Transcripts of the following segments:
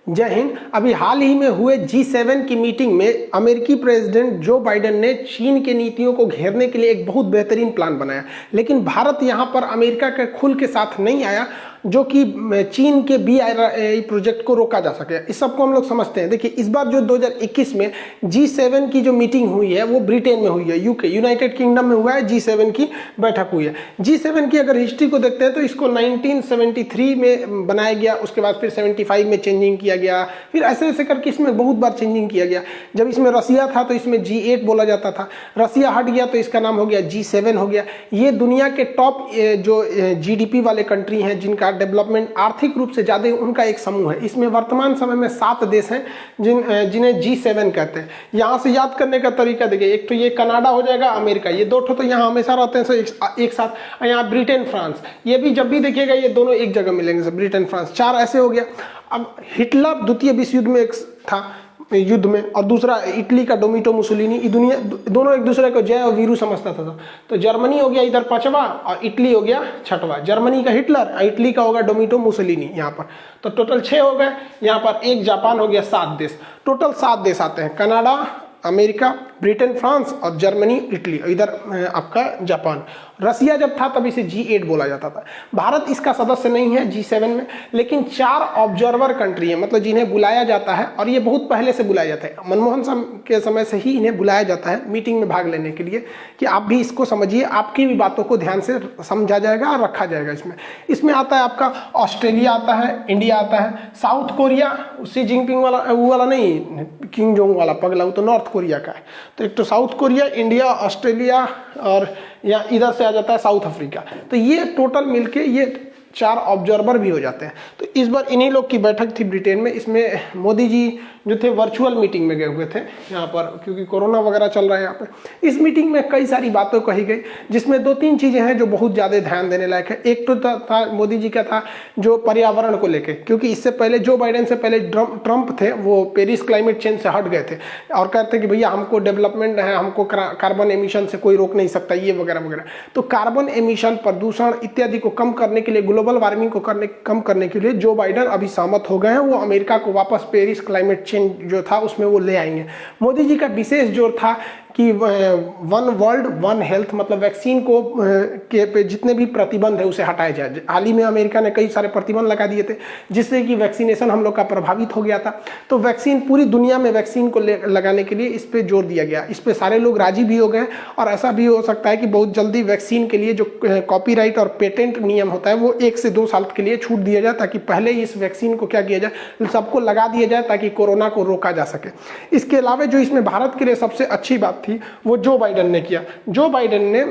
जय हिंद। अभी हाल ही में हुए G7 की मीटिंग में अमेरिकी प्रेसिडेंट जो बाइडेन ने चीन के नीतियों को घेरने के लिए एक बहुत बेहतरीन प्लान बनाया, लेकिन भारत यहां पर अमेरिका के खुल के साथ नहीं आया जो कि चीन के BRI प्रोजेक्ट को रोका जा सके। इस सबको हम लोग समझते हैं। देखिए, इस बार जो 2021 में G7 की जो मीटिंग हुई है वो ब्रिटेन में हुई है, यूके यूनाइटेड किंगडम में हुआ है। G7 की बैठक हुई है। G7 की अगर हिस्ट्री को देखते हैं तो इसको 1973 में बनाया गया, उसके बाद फिर 75 में चेंजिंग किया गया, फिर ऐसे ऐसे करके इसमें बहुत बार चेंजिंग किया गया। जब इसमें रसिया था तो इसमें G8 बोला जाता था, रसिया हट गया तो इसका नाम हो गया G7 हो गया। ये दुनिया के टॉप जो GDP वाले कंट्री हैं जिनका डेवलपमेंट आर्थिक रूप से ज़्यादा, उनका एक समूह है। इसमें वर्तमान समय में 7 देश हैं जिन्हें G7 कहते हैं। यहाँ से याद करने का तरीका देखिए, एक तो ये कनाडा हो जाएगा, अमेरिका, ये दो तो यहाँ हमेशा रहते हैं एक साथ। यहाँ ब्रिटेन, फ्रांस, ये भी जब भी देखिएगा ये दोनों एक जगह मिलेंगे, ब्रिटेन फ्रांस, 4 ऐसे हो गया। अब हिटलर द्वितीय विश्व युद्ध में एक था युद्ध में, और दूसरा इटली का डोमिटो मुसोलिनी, दुनिया दोनों एक दूसरे को जय और वीरू समझता था। तो जर्मनी हो गया इधर 5वां और इटली हो गया 6वां। जर्मनी का हिटलर, इटली का होगा डोमिटो मुसोलिनी यहाँ पर। तो टोटल 6 हो गए। यहाँ पर एक जापान हो गया, 7 देश, टोटल 7 देश आते हैं। कनाडा, अमेरिका, ब्रिटेन, फ्रांस और जर्मनी, इटली, इधर आपका जापान। रसिया जब था तब इसे G8 बोला जाता था। भारत इसका सदस्य नहीं है G7 में, लेकिन 4 ऑब्जर्वर कंट्री है, मतलब जिन्हें बुलाया जाता है, और ये बहुत पहले से बुलाया जाता है। मनमोहन के समय से ही इन्हें बुलाया जाता है मीटिंग में भाग लेने के लिए कि आप भी इसको समझिए, आपकी भी बातों को ध्यान से समझा जाएगा और रखा जाएगा। इसमें आता है आपका ऑस्ट्रेलिया आता है, इंडिया आता है, साउथ कोरिया, शी जिनपिंग वाला वो वाला नहीं, किंग जोंग वाला पगला, वो तो नॉर्थ कोरिया का है। तो एक तो साउथ कोरिया, इंडिया, ऑस्ट्रेलिया, और या इधर से आ जाता है साउथ अफ्रीका। तो ये टोटल मिलके ये 4 ऑब्जर्वर भी हो जाते हैं। तो इस बार इन्हीं लोग की बैठक थी ब्रिटेन में। इसमें मोदी जी जो थे वर्चुअल मीटिंग में गए हुए थे यहाँ पर, क्योंकि कोरोना वगैरह चल रहा है यहाँ पे। इस मीटिंग में कई सारी बातें कही गई, जिसमें 2-3 चीज़ें हैं जो बहुत ज़्यादा ध्यान देने लायक है। एक तो था मोदी जी का था जो पर्यावरण को लेकर, क्योंकि इससे पहले जो बाइडेन से पहले ट्रंप थे, वो पेरिस क्लाइमेट चेंज से हट गए थे और कहते कि भैया हमको डेवलपमेंट है, हमको कार्बन एमिशन से कोई रोक नहीं सकता, ये वगैरह वगैरह। तो कार्बन एमिशन, प्रदूषण इत्यादि को कम करने के लिए, ग्लोबल वार्मिंग को कम करने के लिए जो बाइडेन अभी सहमत हो गए हैं, वो अमेरिका को वापस पेरिस क्लाइमेट चेंज जो था उसमें वो ले आएंगे। मोदी जी का विशेष जोर था कि 1 वर्ल्ड 1 हेल्थ, मतलब वैक्सीन को के पे जितने भी प्रतिबंध है उसे हटाया जाए। हाल ही में अमेरिका ने कई सारे प्रतिबंध लगा दिए थे, जिससे कि वैक्सीनेशन हम लोग का प्रभावित हो गया था। तो वैक्सीन, पूरी दुनिया में वैक्सीन को लगाने के लिए इस पे जोर दिया गया। इस पे सारे लोग राजी भी हो गए, और ऐसा भी हो सकता है कि बहुत जल्दी वैक्सीन के लिए जो कॉपीराइट और पेटेंट नियम होता है वो 1 से 2 साल के लिए छूट दिया जाए, ताकि पहले इस वैक्सीन को क्या किया जाए, सबको लगा दिया जाए, ताकि कोरोना को रोका जा सके। इसके अलावा जो इसमें भारत के लिए सबसे अच्छी बात थी वो जो बाइडेन ने किया। जो बाइडेन ने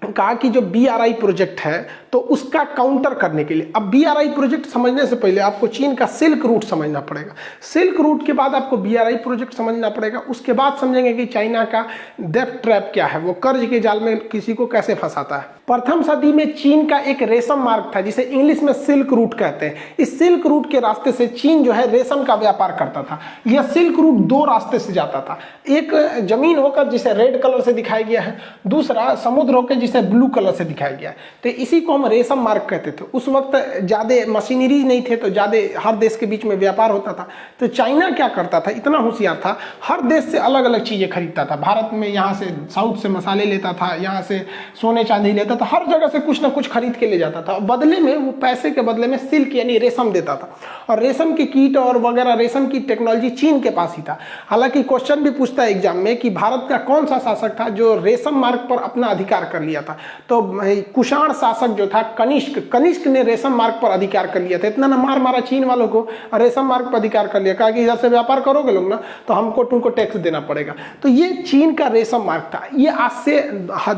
कहा कि जो BRI प्रोजेक्ट है तो उसका काउंटर करने के लिए, अब BRI प्रोजेक्ट समझने से पहले आपको चीन का सिल्क रूट समझना पड़ेगा। सिल्क रूट के बाद आपको BRI प्रोजेक्ट समझना पड़ेगा। उसके बाद समझेंगे कि चाइना का डेब्ट ट्रैप क्या है, वो कर्ज के जाल में किसी को कैसे फंसाता है। प्रथम सदी में चीन का एक रेशम मार्ग था, जिसे इंग्लिश में सिल्क रूट कहते हैं। इस सिल्क रूट के रास्ते से चीन जो है रेशम का व्यापार करता था। यह सिल्क रूट 2 रास्ते से जाता था, एक जमीन होकर जिसे रेड कलर से दिखाया गया है, दूसरा समुद्र होकर जिसे ब्लू कलर से दिखाया गया है। तो इसी को हम रेशम मार्ग कहते थे। उस वक्त ज़्यादा मशीनरी नहीं थे, तो ज़्यादा हर देश के बीच में व्यापार होता था। तो चाइना क्या करता था, इतना होशियार था, हर देश से अलग अलग चीज़ें खरीदता था। भारत में यहाँ से साउथ से मसाले लेता था, यहाँ से सोने चांदी लेता था, हर जगह से कुछ ना कुछ खरीद के ले जाता था। बदले में वो पैसे के बदले में सिल्क यानी रेशम देता था, और रेशम की कीट और वगैरह रेशम की टेक्नोलॉजी चीन के पास ही था। हालांकि क्वेश्चन भी पूछता है एग्जाम में कि भारत का कौन सा शासक था जो रेशम मार्ग पर अपना अधिकार कर लिया था। तो कुषाण शासक जो था कनिष्क ने रेशम मार्ग पर अधिकार कर लिया था। इतना ना मारा चीन वालों को, रेशम मार्ग पर अधिकार कर लिया, कहा कि इधर से व्यापार करोगे लोग ना तो हमको तुमको टैक्स देना पड़ेगा। तो ये चीन का रेशम मार्ग था। ये आज से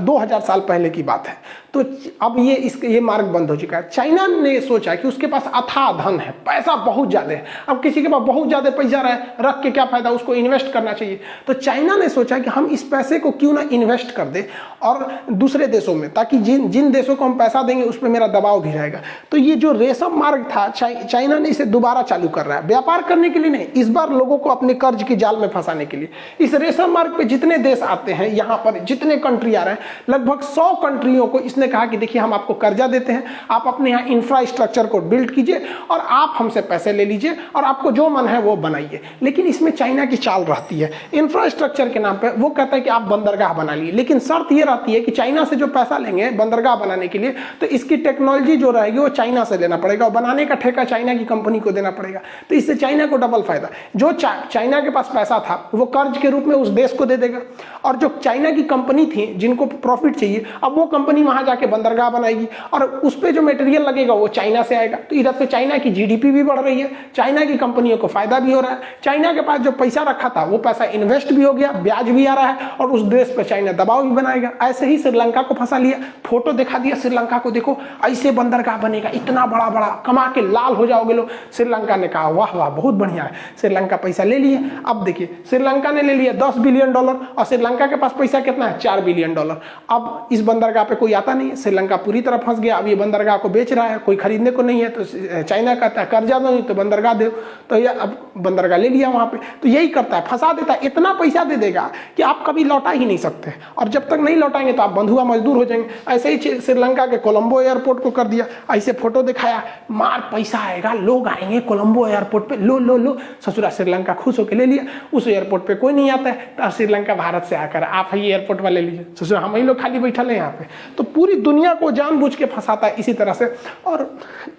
2000 साल पहले की बात है। तो अब ये मार्ग बंद हो चुका है। चाइना ने सोचा कि उसके पास अथाह धन है, पैसा बहुत ज्यादा है। अब किसी के पास बहुत ज्यादा पैसा रख के क्या फायदा, उसको इन्वेस्ट करना चाहिए। तो चाइना ने सोचा कि हम इस पैसे को क्यों ना इन्वेस्ट कर दे और दूसरे देशों में, ताकि जिन देशों को हम पैसा देंगे उस पर मेरा दबाव भी रहेगा। तो ये जो रेशम मार्ग था, चाइना ने इसे दोबारा चालू कर रहा है, व्यापार करने के लिए नहीं, इस बार लोगों को अपने कर्ज के जाल में फंसाने के लिए। इस रेशम मार्ग पे जितने देश आते हैं, यहाँ पर जितने कंट्री आ रहे हैं, लगभग 100 कंट्रियों को इसने उसने कहा कि देखिए हम आपको कर्जा देते हैं, आप अपने यहाँ इंफ्रास्ट्रक्चर को बिल्ड कीजिए और आप हमसे पैसे ले लीजिए और आपको जो मन है वो बनाइए। लेकिन इसमें चाइना की चाल रहती है, इंफ्रास्ट्रक्चर के नाम पे वो कहता है कि आप बंदरगाह बना लिए, लेकिन शर्त ये रहती है कि चाइना से जो पैसा लेंगे बंदरगाह बनाने के लिए तो इसकी टेक्नोलॉजी जो रहेगी वो चाइना से लेना पड़ेगा और बनाने का ठेका चाइना की कंपनी को देना पड़ेगा। तो इससे चाइना को डबल फायदा, जो चाइना के पास पैसा था वो कर्ज के रूप में उस देश को दे देगा और जो चाइना की कंपनी थी जिनको प्रॉफिट चाहिए अब वो कंपनी वहां जाके बंदरगाह बनाएगी और उस पे जो मटेरियल लगेगा वो चाइना से आएगा। तो इधर से चाइना की जीडीपी भी बढ़ रही है, चाइना की कंपनियों को फायदा भी हो रहा है, चाइना के पास जो पैसा रखा था वो पैसा इन्वेस्ट भी हो गया, ब्याज भी आ रहा है और उस देश पर चाइना दबाव भी बनाएगा। ऐसे ही श्रीलंका को फंसा लिया, फोटो दिखा दिया श्रीलंका को, देखो ऐसे बंदरगाह बनेगा, इतना बड़ा बड़ा, कमा के लाल हो जाओगे लोग। श्रीलंका ने कहा वाह वाह बहुत बढ़िया है, श्रीलंका पैसा ले लिए। अब देखिए श्रीलंका ने ले लिया $10 बिलियन और श्रीलंका के पास पैसा कितना है, $4 बिलियन। अब इस बंदरगाह पे कोई आता नहीं है, श्रीलंका पूरी तरह फंस गया। अब ये बंदरगाह को बेच रहा है, कोई खरीदने को नहीं है, तो चाइना कहता है कर्जा दो तो बंदरगाह दो, तो ये अब बंदरगाह ले लिया वहां पे। तो यही करता है, फंसा देता है, इतना पैसा दे देगा कि आप कभी लौटा ही नहीं सकते और जब तक नहीं लौटाएंगे तो आप बंधुआ मजदूर हो जाएंगे। ऐसे ही श्रीलंका के कोलंबो एयरपोर्ट को कर दिया, ऐसे फोटो दिखाया, मार पैसा आएगा, लोग आएंगे कोलंबो एयरपोर्ट पे, लो लो लो, ससुरा श्रीलंका खुश होकर ले लिया। उस एयरपोर्ट पे कोई नहीं आता है तो श्रीलंका भारत से आकर आप ही एयरपोर्ट वाले लीजिए, ससुरा हम ही लोग खाली बैठल हैं यहाँ पे। तो पूरी दुनिया को जानबूझ के फंसाता है इसी तरह से और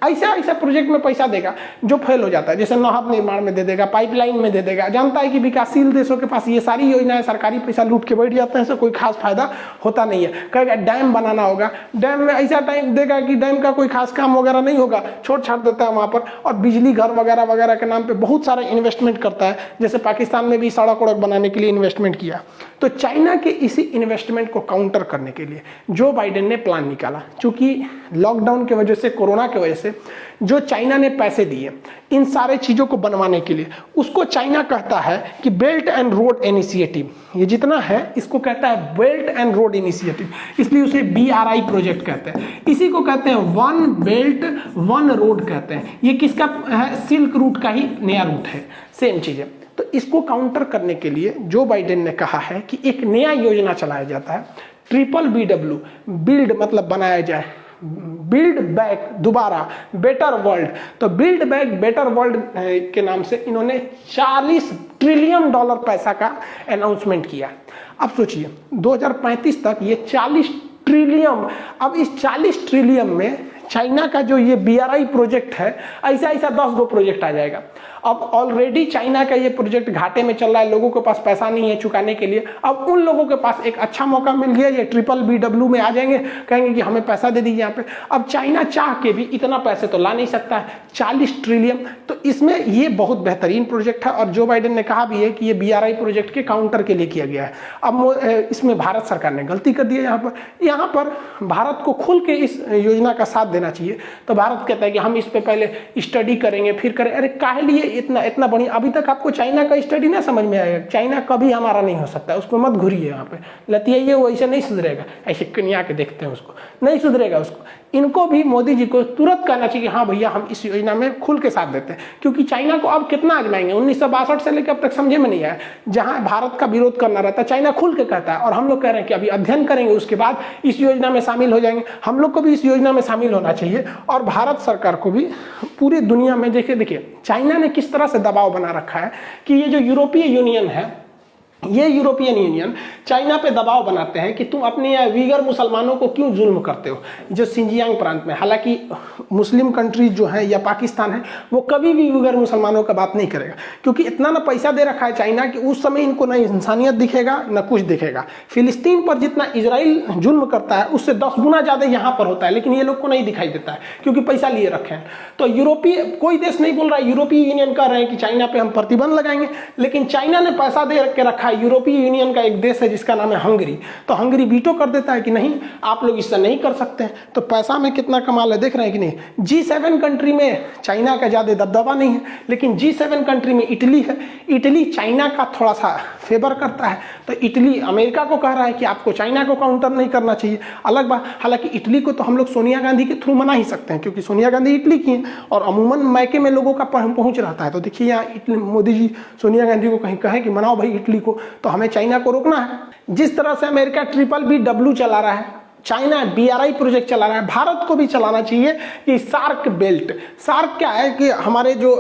ऐसा ऐसा प्रोजेक्ट में पैसा देगा जो फेल हो जाता है, जैसे नहर निर्माण में दे देगा, पाइपलाइन में दे देगा। जानता है कि विकासशील देशों के पास ये सारी योजनाएं सरकारी पैसा लूट के बैठ जाते हैं, इससे कोई खास फायदा होता नहीं है। कहेगा डैम बनाना होगा, डैम में ऐसा टाइम देगा कि डैम का कोई खास काम वगैरह नहीं होगा, छोड़ छाड़ देता है वहां पर और बिजली घर वगैरह वगैरह के नाम पे बहुत सारा इन्वेस्टमेंट करता है। जैसे पाकिस्तान में भी सड़क वड़क बनाने के लिए इन्वेस्टमेंट किया। तो चाइना के इसी इन्वेस्टमेंट को काउंटर करने के लिए जो बाइडेन ने प्लान निकाला, चूंकि लॉकडाउन की वजह से, कोरोना की वजह से जो चाइना ने पैसे दिए इन सारे चीजों को बनवाने के लिए, उसको चाइना कहता है कि बेल्ट एंड रोड इनिशिएटिव। ये जितना है इसको कहता है बेल्ट एंड रोड इनिशिएटिव, इसलिए उसे BRI प्रोजेक्ट कहते हैं। इसी को कहते हैं वन बेल्ट वन रोड कहते हैं। ये किसका है, सिल्क रूट का ही नया रूट है, सेम चीज है। तो इसको काउंटर करने के लिए जो बाइडेन ने कहा है कि एक नया योजना चलाया जाता है, BBW, बिल्ड मतलब बनाया जाए, बिल्ड बैक दोबारा बेटर वर्ल्ड। तो बिल्ड बैक बेटर वर्ल्ड के नाम से इन्होंने $40 ट्रिलियन पैसा का अनाउंसमेंट किया। अब सोचिए 2035 तक ये 40 ट्रिलियन, अब इस 40 ट्रिलियन में चाइना का जो ये BRI प्रोजेक्ट है, ऐसा ऐसा 10 गो प्रोजेक्ट आ जाएगा। अब ऑलरेडी चाइना का ये प्रोजेक्ट घाटे में चल रहा है, लोगों के पास पैसा नहीं है चुकाने के लिए। अब उन लोगों के पास एक अच्छा मौका मिल गया, ये BBW में आ जाएंगे, कहेंगे कि हमें पैसा दे दीजिए यहाँ पे। अब चाइना चाह के भी इतना पैसे तो ला नहीं सकता है, 40 ट्रिलियन। तो इसमें ये बहुत बेहतरीन प्रोजेक्ट है और जो बाइडेन ने कहा भी है कि ये BRI प्रोजेक्ट के काउंटर के लिए किया गया है। अब इसमें भारत सरकार ने गलती कर दी है। यहाँ पर भारत को खुल के इस योजना का साथ देना चाहिए। तो भारत कहता है कि हम इस पे पहले स्टडी करेंगे फिर करें। अरे काहे लिए इतना इतना बढ़िया, अभी तक आपको चाइना का स्टडी ना समझ में आएगा। चाइना कभी हमारा नहीं हो सकता, उसको मत घुरिए यहाँ पे, लतियाइए, वो ऐसे नहीं सुधरेगा। ऐसे कन्या के देखते हैं उसको, नहीं सुधरेगा उसको। इनको भी मोदी जी को तुरंत कहना चाहिए कि हाँ भैया हम इस योजना में खुल के साथ देते हैं, क्योंकि चाइना को अब कितना आजमाएंगे। 1962 से लेकर अब तक समझे में नहीं आया। जहां भारत का विरोध करना रहता है चाइना खुल के कहता है, और हम लोग कह रहे हैं कि अभी अध्ययन करेंगे उसके बाद इस योजना में शामिल हो जाएंगे। हम लोग को भी इस योजना में शामिल होना चाहिए और भारत सरकार को भी पूरी दुनिया में देखिए चाइना ने किस तरह से दबाव बना रखा है कि ये जो यूरोपीय यूनियन है, ये यूरोपियन यूनियन चाइना पे दबाव बनाते हैं कि तुम अपने यहाँ वीगर मुसलमानों को क्यों जुल्म करते हो, जो सिंजियांग प्रांत में। हालांकि मुस्लिम कंट्रीज जो है या पाकिस्तान है वो कभी भी वीगर मुसलमानों का बात नहीं करेगा, क्योंकि इतना ना पैसा दे रखा है चाइना कि उस समय इनको ना इंसानियत दिखेगा ना कुछ दिखेगा। फिलिस्तीन पर जितना इजराइल जुल्म करता है उससे 10 गुना ज्यादा यहाँ पर होता है, लेकिन ये लोग को नहीं दिखाई देता है क्योंकि पैसा लिए रखे हैं। तो यूरोपीय कोई देश नहीं बोल रहा है, यूरोपीय यूनियन कह रहे हैं कि चाइना पे हम प्रतिबंध लगाएंगे, लेकिन चाइना ने पैसा दे के रखा। यूरोपीय यूनियन का एक देश है जिसका नाम है हंगरी, तो हंगरी वीटो कर देता है कि नहीं आप लोग इससे नहीं कर सकते हैं। तो पैसा में कितना कमाल है, देख रहे हैं कि नहीं। G7 कंट्री में चाइना का ज्यादा दबदबा नहीं है, लेकिन G7 कंट्री में इटली है। इटली चाइना का थोड़ा सा फेवर करता है, तो इटली अमेरिका को कह रहा है कि आपको चाइना को काउंटर नहीं करना चाहिए। अलग बात, हालांकि इटली को तो हम लोग सोनिया गांधी के थ्रू मना ही सकते हैं, क्योंकि सोनिया गांधी इटली की है और अमूमन मैके में लोगों का पहुंच रहता है। तो देखिए यहाँ मोदी जी सोनिया गांधी को कहीं कहें कि मनाओ भाई इटली को, तो हमें चाइना को रोकना है। जिस तरह से अमेरिका BBW चला रहा है, चाइना BRI प्रोजेक्ट चला रहा है, भारत को भी चलाना चाहिए कि सार्क बेल्ट। सार्क क्या है कि हमारे जो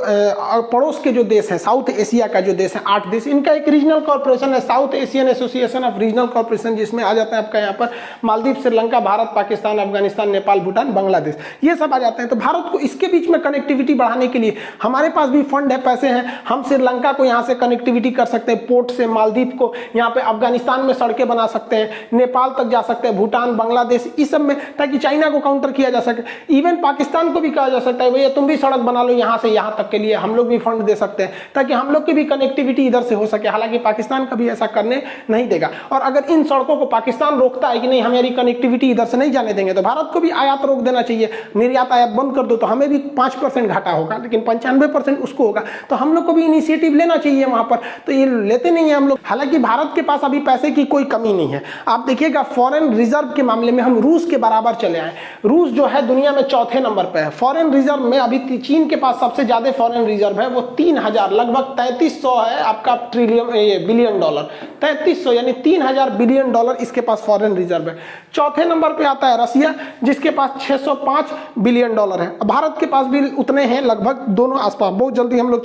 पड़ोस के जो देश हैं, साउथ एशिया का जो देश है 8 देश, इनका एक रीजनल कॉर्पोरेशन है, south Asian association of regional corporation, जिसमें आ जाता है आपका यहाँ पर मालदीव, श्रीलंका, भारत, पाकिस्तान, अफगानिस्तान, नेपाल, भूटान, बांग्लादेश, ये सब आ जाते हैं। तो भारत को इसके बीच में कनेक्टिविटी बढ़ाने के लिए हमारे पास भी फंड है, पैसे हैं, हम श्रीलंका को यहाँ से कनेक्टिविटी कर सकते हैं, पोर्ट से मालदीव को, यहाँ पे अफगानिस्तान में सड़कें बना सकते हैं, नेपाल तक जा सकते हैं, भूटान, बांग्लादेश, इस सब में, ताकि चाइना को काउंटर किया जा सके। इवन पाकिस्तान को भी कहा जा सकता है भैया तुम भी सड़क बना लो यहाँ से यहाँ तक के लिए, हम लोग भी फंड दे सकते हैं, ताकि हम लोग की भी कनेक्टिविटी इधर से हो सके। हालांकि पाकिस्तान कभी ऐसा करने नहीं देगा, और अगर इन सड़कों को पाकिस्तान रोकता है कि नहीं हमारी कनेक्टिविटी इधर से नहीं जाने देंगे, तो भारत को भी आयात रोक देना चाहिए, निर्यात आयात बंद कर दो, तो हमें भी 5% घाटा होगा, लेकिन 95% उसको होगा। तो हम लोग को भी इनिशिएटिव लेना चाहिए वहां पर, तो ये लेते नहीं है हम लोग। हालांकि भारत के पास अभी पैसे की कोई कमी नहीं है। आप देखिएगा फॉरेन रिजर्व के मामले में हम रूस के बराबर चले आए। रूस जो है दुनिया में 4थे नंबर पे है फॉरेन रिजर्व में। अभी चीन के पास सबसे ज्यादा फॉरेन रिजर्व है, वो 3000 लगभग 3300 है आपका बिलियन डॉलर, 3300 यानी 3000 बिलियन डॉलर इसके पास फॉरेन रिजर्व है। चौथे नंबर पे आता है रसिया, जिसके पास 605 बिलियन डॉलर है। भारत के पास भी उतने हैं लगभग, दोनों आसपास। बहुत जल्दी हम लोग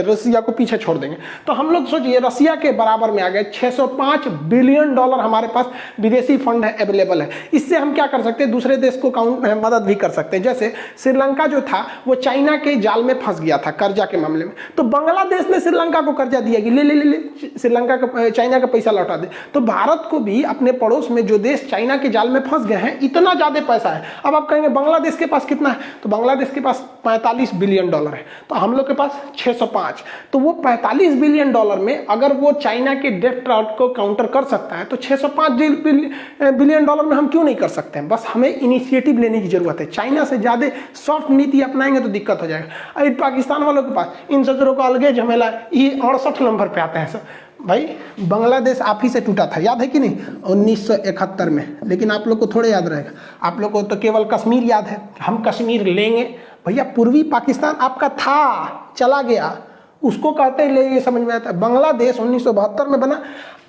रसिया को पीछे छोड़ देंगे। तो हम लोग सोचिए रसिया के बराबर में आ गए, 605 बिलियन डॉलर हमारे पास विदेशी फंड है, अवेलेबल है। इससे हम क्या कर सकते हैं, दूसरे देश को मदद भी कर सकते हैं। जैसे श्रीलंका जो था वो चाइना के जाल में फंस गया था कर्जा के मामले में, तो बांग्लादेश ने श्रीलंका को कर्जा दिया कि ले ले ले ले श्रीलंका का, चाइना का पैसा लौटा दे। तो भारत को भी अपने पड़ोस में जो देश चाइना के जाल में फंस गए हैं, इतना ज्यादा पैसा है। अब आप कहेंगे बांग्लादेश के पास कितना है, तो बांग्लादेश के पास 45 बिलियन डॉलर है, तो हम लोग के पास 605। तो वो 45 बिलियन डॉलर में अगर वो चाइना के डेट को काउंटर कर सकता है, तो 605 बिलियन डॉलर में हम क्यों नहीं कर सकते हैं। बस हमें इनिशिएटिव लेने की जरूरत है। चाइना से ज्यादा सॉफ्ट नीति अपनाएंगे तो दिक्कत हो जाएगा। अभी पाकिस्तान वालों के पास इन सदरों का अलग झमेला, ये 68 नंबर पे आते हैं सर। भाई बांग्लादेश आप ही से टूटा था, याद है कि नहीं, 1971 में। लेकिन आप लोग को थोड़े याद रहेगा, आप लोग को तो केवल कश्मीर याद है। हम कश्मीर लेंगे भैया, पूर्वी पाकिस्तान आपका था, चला गया, उसको कहते हैं ले, ये समझ में आता है। बांग्लादेश 1972 में बना,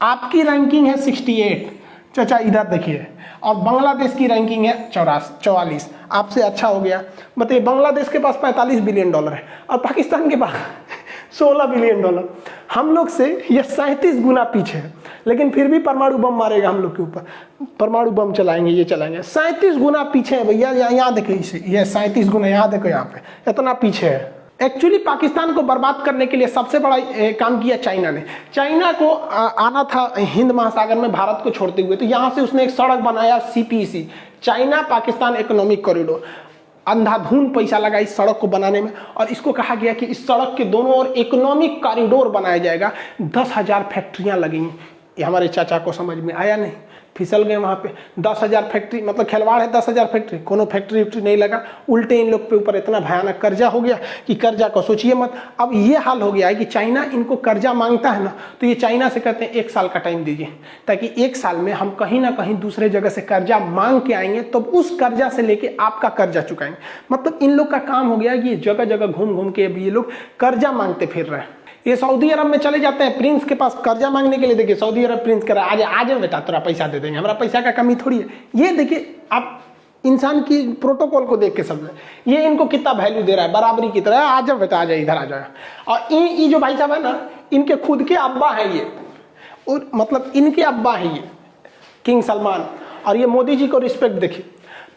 आपकी रैंकिंग है 68, चाचा इधर देखिए, और बांग्लादेश की रैंकिंग है 44, आपसे अच्छा हो गया। बताइए बांग्लादेश के पास 45 बिलियन डॉलर है और पाकिस्तान के पास 16 बिलियन डॉलर। हम लोग से ये 37 गुना पीछे है, लेकिन फिर भी परमाणु बम मारेगा हम लोग के ऊपर, परमाणु बम चलाएंगे, ये चलाएंगे। 37 गुना पीछे है भैया, यहाँ देखिए इसे, ये 37 गुना, यहाँ देखो, यहाँ पे इतना पीछे है। एक्चुअली पाकिस्तान को बर्बाद करने के लिए सबसे बड़ा काम किया चाइना ने। चाइना को आना था हिंद महासागर में भारत को छोड़ते हुए, तो यहाँ से उसने एक सड़क बनाया, CPEC, China Pakistan economic corridor. अंधाधुन पैसा लगा इस सड़क को बनाने में, और इसको कहा गया कि इस सड़क के दोनों ओर इकोनॉमिक कॉरिडोर बनाया जाएगा, 10,000 फैक्ट्रियां लगेंगी। ये हमारे चाचा को समझ में आया नहीं, फिसल गए वहाँ पे। 10,000 फैक्ट्री, मतलब खिलवाड़ है 10,000 फैक्ट्री, कोनो फैक्ट्री वैक्ट्री नहीं लगा। उल्टे इन लोग पे ऊपर इतना भयानक कर्जा हो गया कि कर्जा को सोचिए मत। अब ये हाल हो गया है कि चाइना इनको कर्जा मांगता है ना, तो ये चाइना से कहते हैं 1 साल का टाइम दीजिए, ताकि 1 साल में हम कहीं ना कहीं दूसरे जगह से कर्जा मांग के आएंगे, तो उस कर्जा से लेके आपका कर्जा चुकाएंगे। मतलब इन लोग का काम हो गया कि ये जगह जगह घूम घूम के अभी ये लोग कर्जा मांगते फिर रहे हैं। ये सऊदी अरब में चले जाते हैं प्रिंस के पास कर्जा मांगने के लिए। देखिए सऊदी अरब प्रिंस कह रहा है आज बेटा तेरा पैसा दे देंगे, हमारा पैसा का कमी थोड़ी है। ये देखिए आप इंसान की प्रोटोकॉल को देख के समझे, ये इनको कितना वैल्यू दे रहा है, बराबरी की तरह। आ जाओ बेटा, आ जाए, इधर आ जाए। और ये जो भाई साहब है ना, इनके खुद के अब्बा है ये, और मतलब इनके अब्बा है ये किंग सलमान, और ये मोदी जी को रिस्पेक्ट देखिए।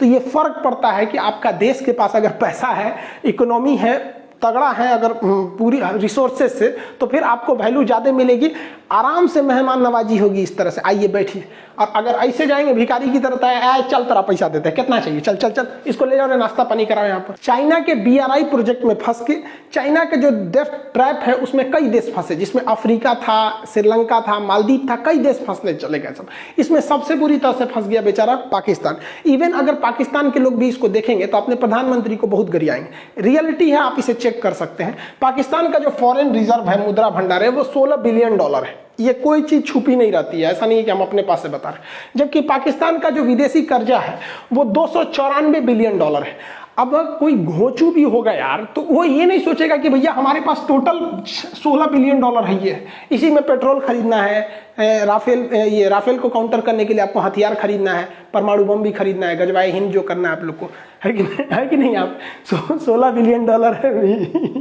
तो ये फर्क पड़ता है कि आपका देश के पास अगर पैसा है, इकोनॉमी है, तगड़ा है, अगर पूरी रिसोर्सेज से, तो फिर आपको वैल्यू ज़्यादा मिलेगी, आराम से मेहमान नवाजी होगी इस तरह से, आइए बैठिए। और अगर ऐसे जाएंगे भिखारी की तरह, आए चल तेरा पैसा देते हैं, कितना चाहिए, चल चल चल, इसको ले जाओ, नाश्ता पानी कराओ यहाँ पर। चाइना के BRI प्रोजेक्ट में फंस के, चाइना के जो डेट ट्रैप है उसमें कई देश फंसे, जिसमें अफ्रीका था, श्रीलंका था, मालदीव था, कई देश फंसने चले गए सब। इसमें सबसे बुरी तरह से फंस गया बेचारा पाकिस्तान। इवन अगर पाकिस्तान के लोग भी इसको देखेंगे तो अपने प्रधानमंत्री को बहुत गरियाएंगे। रियलिटी है, आप इसे चेक कर सकते हैं। पाकिस्तान का जो फॉरेन रिजर्व है, मुद्रा भंडार है, वो 16 बिलियन डॉलर है। ये कोई चीज छुपी नहीं रहती है, ऐसा नहीं है कि हम अपने पास से बता रहे। जबकि पाकिस्तान का जो विदेशी कर्जा है वो 294 बिलियन डॉलर है। अब कोई घोंचू भी होगा यार, तो वो ये नहीं सोचेगा कि भैया हमारे पास टोटल 16 बिलियन डॉलर है, ये इसी में पेट्रोल खरीदना है, राफेल ये राफेल को काउंटर करने के लिए आपको हथियार खरीदना है, परमाणु बम भी खरीदना है, गजवाए हिंद जो करना है आप लोग को, है कि नहीं आप 16 बिलियन डॉलर है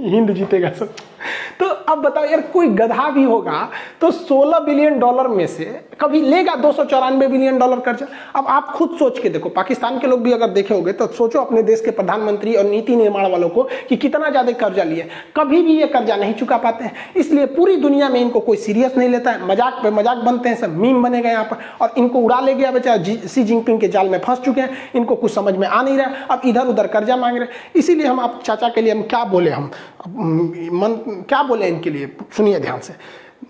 हिंद जीतेगा सब। तो अब बताओ यार, कोई गधा भी होगा तो 16 बिलियन डॉलर में से कभी लेगा 294 बिलियन डॉलर कर्जा। अब आप खुद सोच के देखो, पाकिस्तान के लोग भी अगर देखे होंगे तो सोचो अपने देश के प्रधानमंत्री और नीति निर्माण वालों को कि कितना ज्यादा कर्जा लिए, कभी भी ये कर्जा नहीं चुका पाते हैं। इसलिए पूरी दुनिया में इनको कोई सीरियस नहीं लेता है, मजाक पे मजाक बनते हैं, सब मीम बनेगा यहाँ पर, और इनको उड़ा ले गया बेचारा सी जिनपिंग के जाल में फंस चुके हैं, इनको कुछ समझ में आ नहीं रहा, अब इधर उधर कर्जा मांग रहे। इसीलिए हम आप चाचा के लिए हम क्या बोले, हम क्या बोले इनके लिए, सुनिए ध्यान से।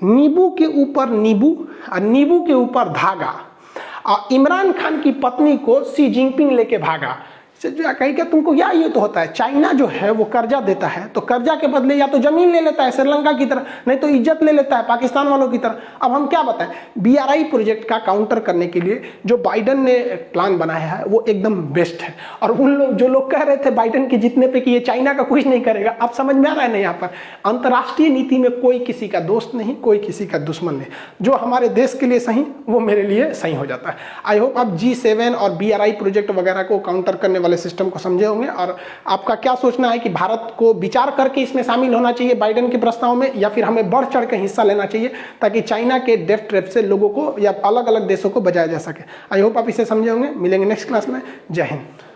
नींबू के ऊपर नींबू और नींबू के ऊपर धागा, और इमरान खान की पत्नी को सी जिनपिंग लेके भागा। कहीं क्या तुमको क्या ये तो होता है, चाइना जो है वो कर्जा देता है तो कर्जा के बदले या तो जमीन ले लेता है श्रीलंका की तरह, नहीं तो इज्जत ले लेता है पाकिस्तान वालों की तरह। अब हम क्या बताएं, BRI प्रोजेक्ट का काउंटर करने के लिए जो बाइडन ने प्लान बनाया है वो एकदम बेस्ट है। और उन लोग जो लोग कह रहे थे बाइडन के जीतने पे कि ये चाइना का कुछ नहीं करेगा, अब समझ में आ रहा है नहीं, यहाँ पर अंतर्राष्ट्रीय नीति में कोई किसी का दोस्त नहीं, कोई किसी का दुश्मन नहीं। जो हमारे देश के लिए सही वो मेरे लिए सही हो जाता है। आई होप आप G7 और BRI प्रोजेक्ट वगैरह को काउंटर करने सिस्टम को समझे होंगे। और आपका क्या सोचना है कि भारत को विचार करके इसमें शामिल होना चाहिए बाइडेन के प्रस्ताव में, या फिर हमें बढ़ चढ़ के हिस्सा लेना चाहिए ताकि चाइना के डेथ ट्रैप से लोगों को या अलग अलग देशों को बचाया जा सके। आई होप आप इसे समझे होंगे। मिलेंगे नेक्स्ट क्लास में। जय हिंद।